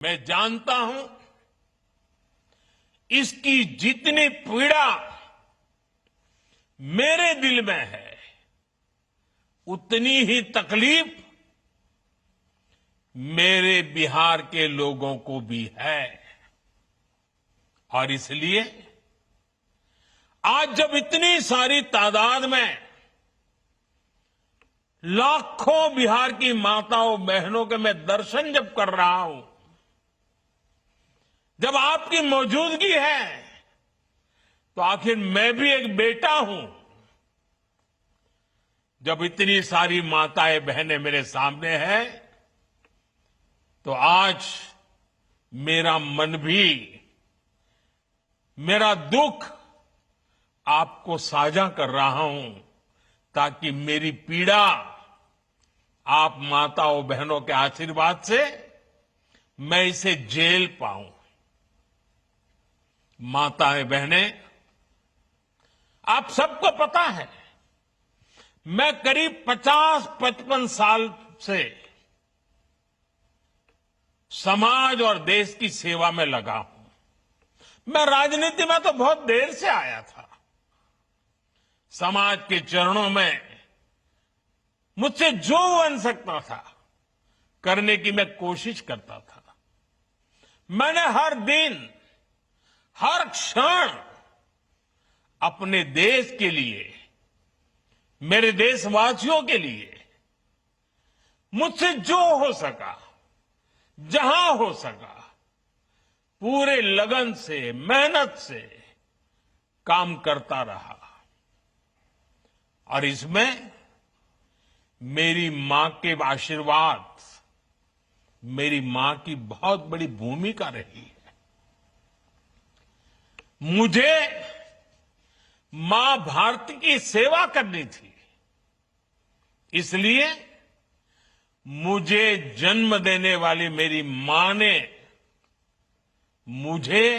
मैं जानता हूं इसकी जितनी पीड़ा मेरे दिल में है उतनी ही तकलीफ मेरे बिहार के लोगों को भी है। और इसलिए आज जब इतनी सारी तादाद में लाखों बिहार की माताओं बहनों के मैं दर्शन जब कर रहा हूं, जब आपकी मौजूदगी है, तो आखिर मैं भी एक बेटा हूं। जब इतनी सारी माताएं बहनें मेरे सामने हैं, तो आज मेरा मन भी, मेरा दुख आपको साझा कर रहा हूं, ताकि मेरी पीड़ा आप माताओं बहनों के आशीर्वाद से मैं इसे झेल पाऊं। माताएं बहनें, आप सबको पता है मैं करीब 50-55 साल से समाज और देश की सेवा में लगा हूं। मैं राजनीति में तो बहुत देर से आया था। समाज के चरणों में मुझसे जो बन सकता था करने की मैं कोशिश करता था। मैंने हर दिन, हर क्षण अपने देश के लिए, मेरे देशवासियों के लिए मुझसे जो हो सका, जहां हो सका, पूरे लगन से, मेहनत से काम करता रहा। और इसमें मेरी मां के आशीर्वाद, मेरी मां की बहुत बड़ी भूमिका रही है। मुझे मां भारती की सेवा करनी थी, इसलिए मुझे जन्म देने वाली मेरी मां ने मुझे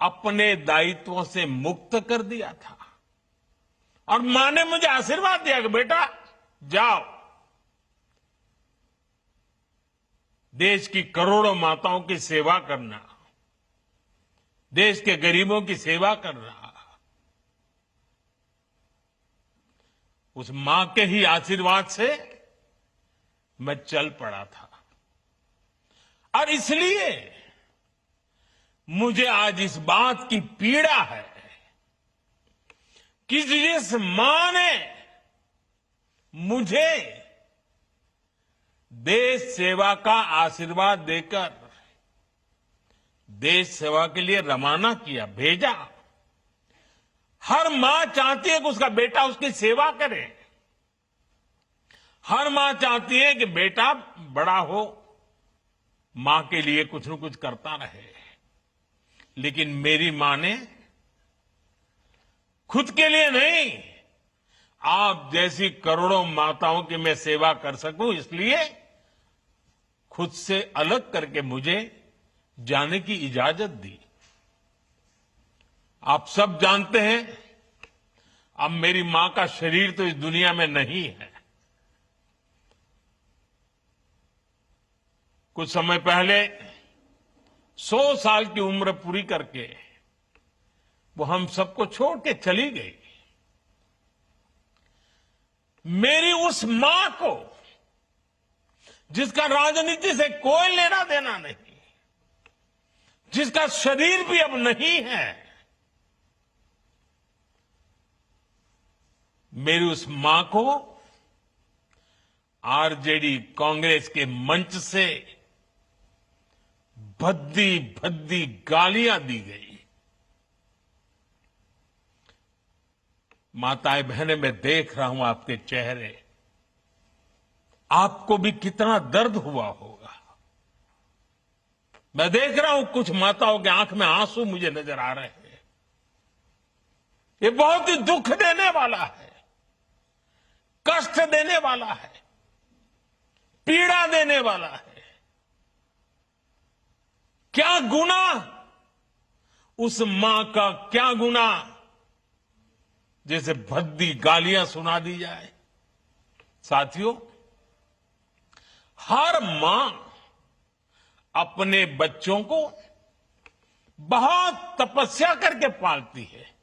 अपने दायित्वों से मुक्त कर दिया था। और मां ने मुझे आशीर्वाद दिया कि बेटा जाओ, देश की करोड़ों माताओं की सेवा करना, देश के गरीबों की सेवा करना। उस मां के ही आशीर्वाद से मैं चल पड़ा था। और इसलिए मुझे आज इस बात की पीड़ा है कि जिस मां ने मुझे देश सेवा का आशीर्वाद देकर देश सेवा के लिए रवाना किया, भेजा। हर मां चाहती है कि उसका बेटा उसकी सेवा करे। हर मां चाहती है कि बेटा बड़ा हो, मां के लिए कुछ न कुछ करता रहे। लेकिन मेरी मां ने खुद के लिए नहीं, आप जैसी करोड़ों माताओं की मैं सेवा कर सकूं, इसलिए खुद से अलग करके मुझे जाने की इजाजत दी। आप सब जानते हैं, अब मेरी मां का शरीर तो इस दुनिया में नहीं है। कुछ समय पहले 100 साल की उम्र पूरी करके वो हम सबको छोड़ के चली गई। मेरी उस मां को, जिसका राजनीति से कोई लेना देना नहीं, जिसका शरीर भी अब नहीं है, मेरी उस मां को आरजेडी कांग्रेस के मंच से भद्दी भद्दी गालियां दी गई। माताएं बहनें, मैं देख रहा हूं आपके चेहरे, आपको भी कितना दर्द हुआ होगा। मैं देख रहा हूं कुछ माताओं की आंख में आंसू मुझे नजर आ रहे हैं। ये बहुत ही दुख देने वाला है, कष्ट देने वाला है, पीड़ा देने वाला है। क्या गुनाह, उस मां का क्या गुनाह जैसे भद्दी गालियां सुना दी जाए। साथियों, हर मां अपने बच्चों को बहुत तपस्या करके पालती है।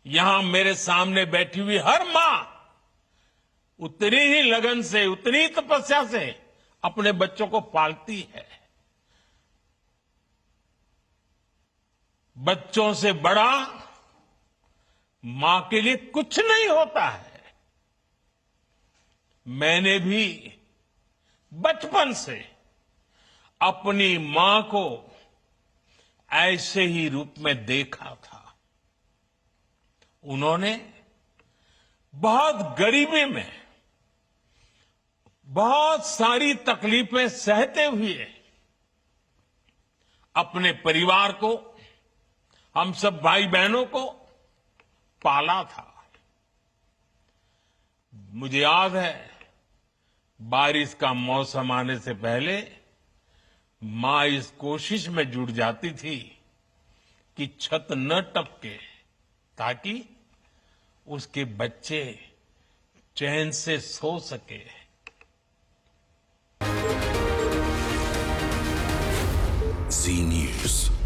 यहां मेरे सामने बैठी हुई हर मां उतनी ही लगन से, उतनी ही तपस्या से अपने बच्चों को पालती है। बच्चों से बड़ा मां के लिए कुछ नहीं होता है। मैंने भी बचपन से अपनी मां को ऐसे ही रूप में देखा था। उन्होंने बहुत गरीबी में बहुत सारी तकलीफें सहते हुए अपने परिवार को, हम सब भाई बहनों को पाला था। मुझे याद है, बारिश का मौसम आने से पहले मां इस कोशिश में जुट जाती थी कि छत न टपके, ताकि उसके बच्चे चैन से सो सके। Zee News.